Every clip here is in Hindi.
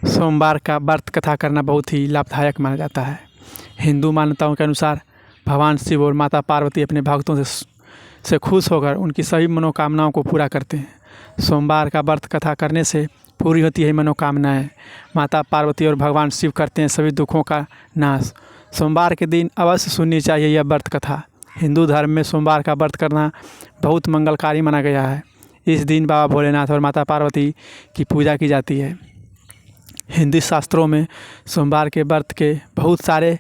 सोमवार का व्रत कथा करना बहुत ही लाभदायक माना जाता है। हिंदू मान्यताओं के अनुसार भगवान शिव और माता पार्वती अपने भक्तों से खुश होकर उनकी सभी मनोकामनाओं को पूरा करते हैं। सोमवार का व्रत कथा करने से पूरी होती है मनोकामनाएं। माता पार्वती और भगवान शिव करते हैं सभी दुखों का नाश। सोमवार के दिन अवश्य सुननी चाहिए यह व्रत कथा। हिंदू धर्म में सोमवार का व्रत करना बहुत मंगलकारी माना गया है। इस दिन बाबा भोलेनाथ और माता पार्वती की पूजा की जाती है। हिंदी शास्त्रों में सोमवार के व्रत के बहुत सारे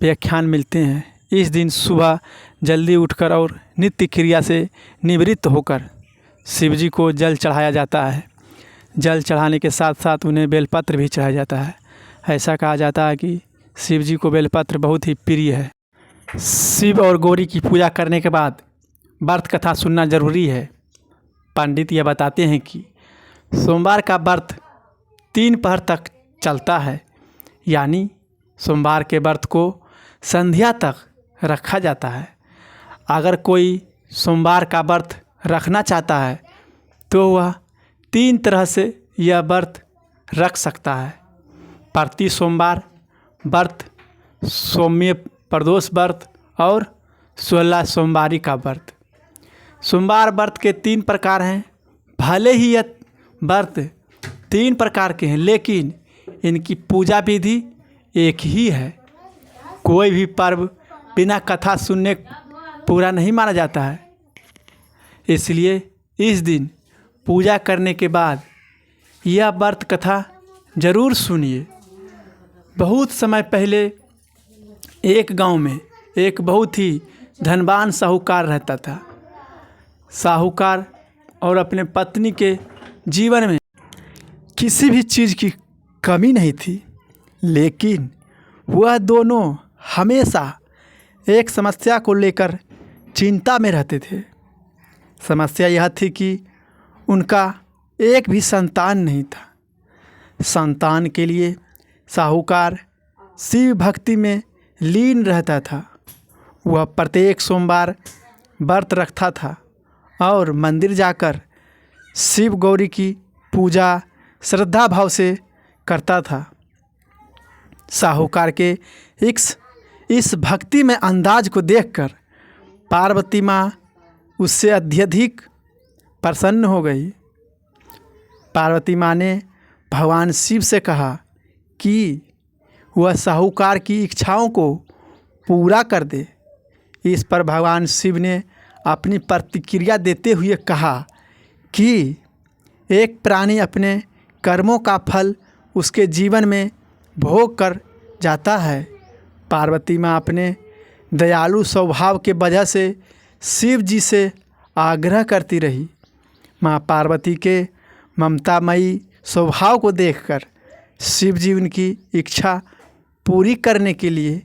व्याख्यान मिलते हैं। इस दिन सुबह जल्दी उठकर और नित्य क्रिया से निवृत्त होकर शिव जी को जल चढ़ाया जाता है। जल चढ़ाने के साथ साथ उन्हें बेलपत्र भी चढ़ाया जाता है। ऐसा कहा जाता है कि शिव जी को बेलपत्र बहुत ही प्रिय है। शिव और गौरी की पूजा करने के बाद व्रत कथा सुनना जरूरी है। पंडित यह बताते हैं कि सोमवार का व्रत 3 पहर तक चलता है, यानी सोमवार के व्रत को संध्या तक रखा जाता है। अगर कोई सोमवार का व्रत रखना चाहता है तो वह 3 तरह से यह व्रत रख सकता है। प्रति सोमवार व्रत, सौम्य प्रदोष व्रत और 16 सोमवारी का व्रत। सोमवार व्रत के 3 प्रकार हैं। भले ही यह व्रत 3 प्रकार के हैं, लेकिन इनकी पूजा विधि एक ही है। कोई भी पर्व बिना कथा सुनने पूरा नहीं माना जाता है। इसलिए इस दिन पूजा करने के बाद यह व्रत कथा जरूर सुनिए। बहुत समय पहले एक गांव में एक बहुत ही धनवान साहूकार रहता था। साहूकार और अपने पत्नी के जीवन में किसी भी चीज़ की कमी नहीं थी, लेकिन वह दोनों हमेशा एक समस्या को लेकर चिंता में रहते थे। समस्या यह थी कि उनका एक भी संतान नहीं था। संतान के लिए साहूकार शिव भक्ति में लीन रहता था। वह प्रत्येक सोमवार व्रत रखता था और मंदिर जाकर शिव गौरी की पूजा श्रद्धा भाव से करता था। साहूकार के इस भक्ति में अंदाज को देखकर पार्वती माँ उससे अत्यधिक प्रसन्न हो गई। पार्वती माँ ने भगवान शिव से कहा कि वह साहूकार की इच्छाओं को पूरा कर दे। इस पर भगवान शिव ने अपनी प्रतिक्रिया देते हुए कहा कि एक प्राणी अपने कर्मों का फल उसके जीवन में भोग कर जाता है। पार्वती माँ अपने दयालु स्वभाव के वजह से शिव जी से आग्रह करती रही। माँ पार्वती के ममतामयी स्वभाव को देखकर शिव जी उनकी इच्छा पूरी करने के लिए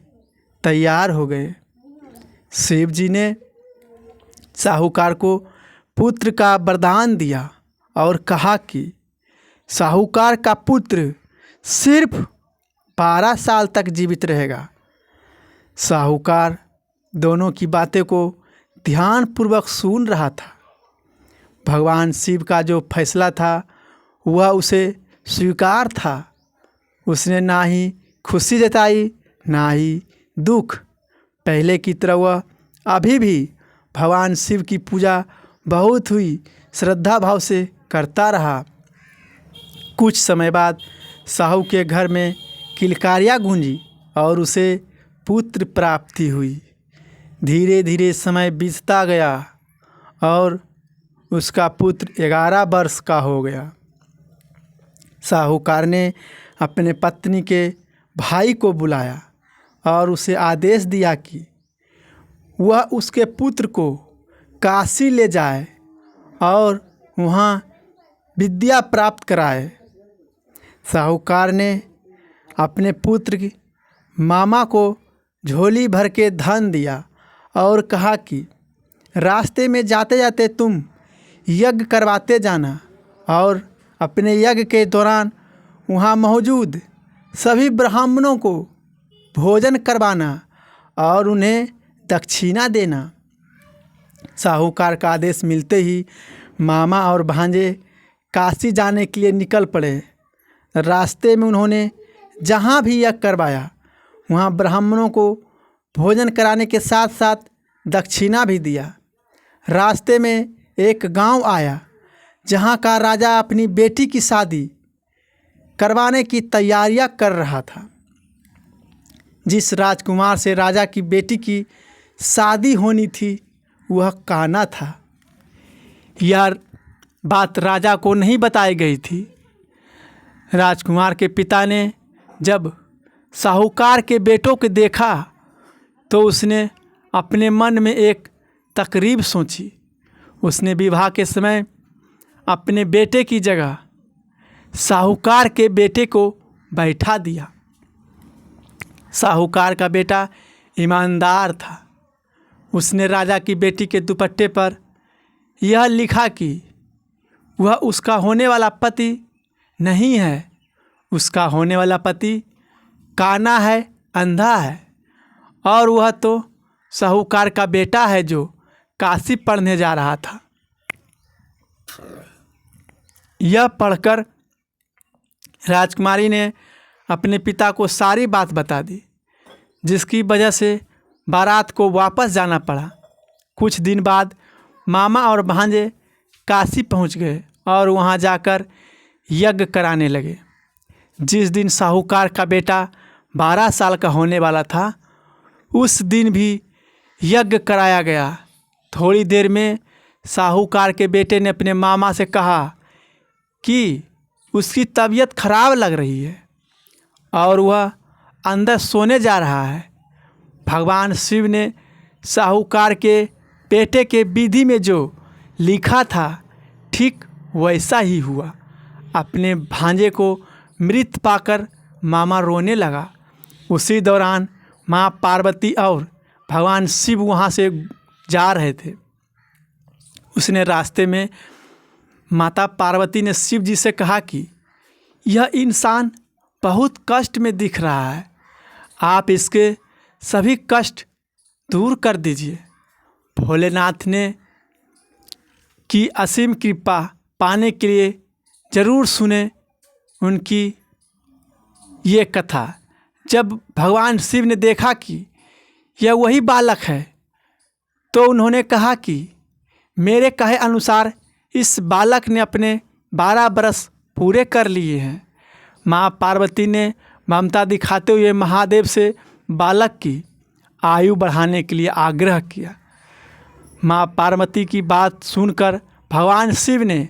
तैयार हो गए। शिव जी ने साहूकार को पुत्र का वरदान दिया और कहा कि साहूकार का पुत्र सिर्फ 12 साल तक जीवित रहेगा। साहूकार दोनों की बातें को ध्यानपूर्वक सुन रहा था। भगवान शिव का जो फैसला था वह उसे स्वीकार था। उसने ना ही खुशी जताई ना ही दुख। पहले की तरह वह अभी भी भगवान शिव की पूजा बहुत हुई श्रद्धा भाव से करता रहा। कुछ समय बाद साहू के घर में किलकारियाँ गूंजी और उसे पुत्र प्राप्ति हुई। धीरे धीरे समय बीतता गया और उसका पुत्र 11 वर्ष का हो गया। साहूकार ने अपने पत्नी के भाई को बुलाया और उसे आदेश दिया कि वह उसके पुत्र को काशी ले जाए और वहाँ विद्या प्राप्त कराए। साहूकार ने अपने पुत्र की मामा को झोली भर के धन दिया और कहा कि रास्ते में जाते जाते तुम यज्ञ करवाते जाना और अपने यज्ञ के दौरान वहाँ मौजूद सभी ब्राह्मणों को भोजन करवाना और उन्हें दक्षिणा देना। साहूकार का आदेश मिलते ही मामा और भांजे काशी जाने के लिए निकल पड़े। रास्ते में उन्होंने जहाँ भी यज्ञ करवाया वहाँ ब्राह्मणों को भोजन कराने के साथ साथ दक्षिणा भी दिया। रास्ते में एक गांव आया जहां का राजा अपनी बेटी की शादी करवाने की तैयारियां कर रहा था। जिस राजकुमार से राजा की बेटी की शादी होनी थी वह कान्हा था। यह बात राजा को नहीं बताई गई थी। राजकुमार के पिता ने जब साहूकार के बेटों को देखा तो उसने अपने मन में एक तकरीब सोची। उसने विवाह के समय अपने बेटे की जगह साहूकार के बेटे को बैठा दिया। साहूकार का बेटा ईमानदार था। उसने राजा की बेटी के दुपट्टे पर यह लिखा कि वह उसका होने वाला पति नहीं है, उसका होने वाला पति काना है, अंधा है, और वह तो साहूकार का बेटा है जो काशी पढ़ने जा रहा था। यह पढ़कर राजकुमारी ने अपने पिता को सारी बात बता दी, जिसकी वजह से बारात को वापस जाना पड़ा। कुछ दिन बाद मामा और भांजे काशी पहुंच गए और वहां जाकर यज्ञ कराने लगे। जिस दिन साहूकार का बेटा 12 साल का होने वाला था उस दिन भी यज्ञ कराया गया। थोड़ी देर में साहूकार के बेटे ने अपने मामा से कहा कि उसकी तबीयत खराब लग रही है और वह अंदर सोने जा रहा है। भगवान शिव ने साहूकार के बेटे के विधि में जो लिखा था ठीक वैसा ही हुआ। अपने भांजे को मृत पाकर मामा रोने लगा। उसी दौरान माँ पार्वती और भगवान शिव वहाँ से जा रहे थे। उसने रास्ते में माता पार्वती ने शिव जी से कहा कि यह इंसान बहुत कष्ट में दिख रहा है, आप इसके सभी कष्ट दूर कर दीजिए। भोलेनाथ ने की असीम कृपा पाने के लिए जरूर सुने उनकी ये कथा। जब भगवान शिव ने देखा कि यह वही बालक है तो उन्होंने कहा कि मेरे कहे अनुसार इस बालक ने अपने 12 बरस पूरे कर लिए हैं। माँ पार्वती ने ममता दिखाते हुए महादेव से बालक की आयु बढ़ाने के लिए आग्रह किया। माँ पार्वती की बात सुनकर भगवान शिव ने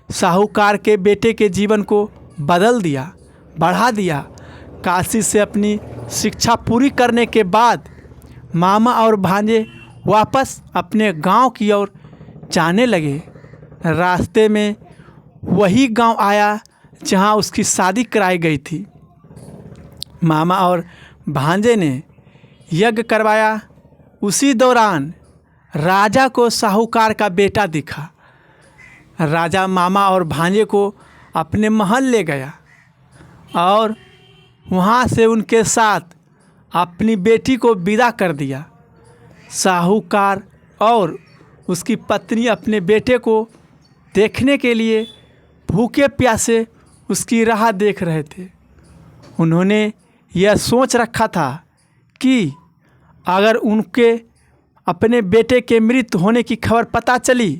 साहूकार के बेटे के जीवन को बदल दिया, बढ़ा दिया। काशी से अपनी शिक्षा पूरी करने के बाद मामा और भांजे वापस अपने गांव की ओर जाने लगे। रास्ते में वही गांव आया जहां उसकी शादी कराई गई थी। मामा और भांजे ने यज्ञ करवाया। उसी दौरान राजा को साहूकार का बेटा दिखा। राजा मामा और भांजे को अपने महल ले गया और वहाँ से उनके साथ अपनी बेटी को विदा कर दिया। साहूकार और उसकी पत्नी अपने बेटे को देखने के लिए भूखे प्यासे उसकी राह देख रहे थे। उन्होंने यह सोच रखा था कि अगर उनके अपने बेटे के मृत होने की खबर पता चली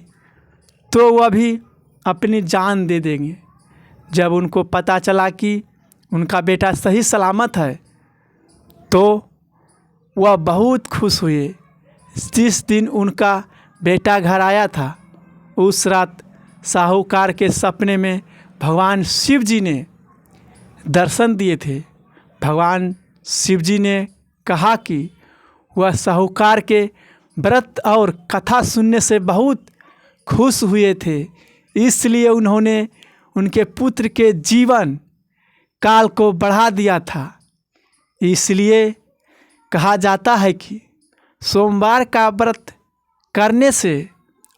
तो वह भी अपनी जान दे देंगे। जब उनको पता चला कि उनका बेटा सही सलामत है तो वह बहुत खुश हुए। जिस दिन उनका बेटा घर आया था उस रात साहूकार के सपने में भगवान शिव जी ने दर्शन दिए थे। भगवान शिव जी ने कहा कि वह साहूकार के व्रत और कथा सुनने से बहुत खुश हुए थे, इसलिए उन्होंने उनके पुत्र के जीवन काल को बढ़ा दिया था। इसलिए कहा जाता है कि सोमवार का व्रत करने से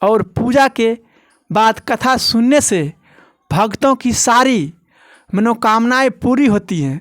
और पूजा के बाद कथा सुनने से भक्तों की सारी मनोकामनाएं पूरी होती हैं।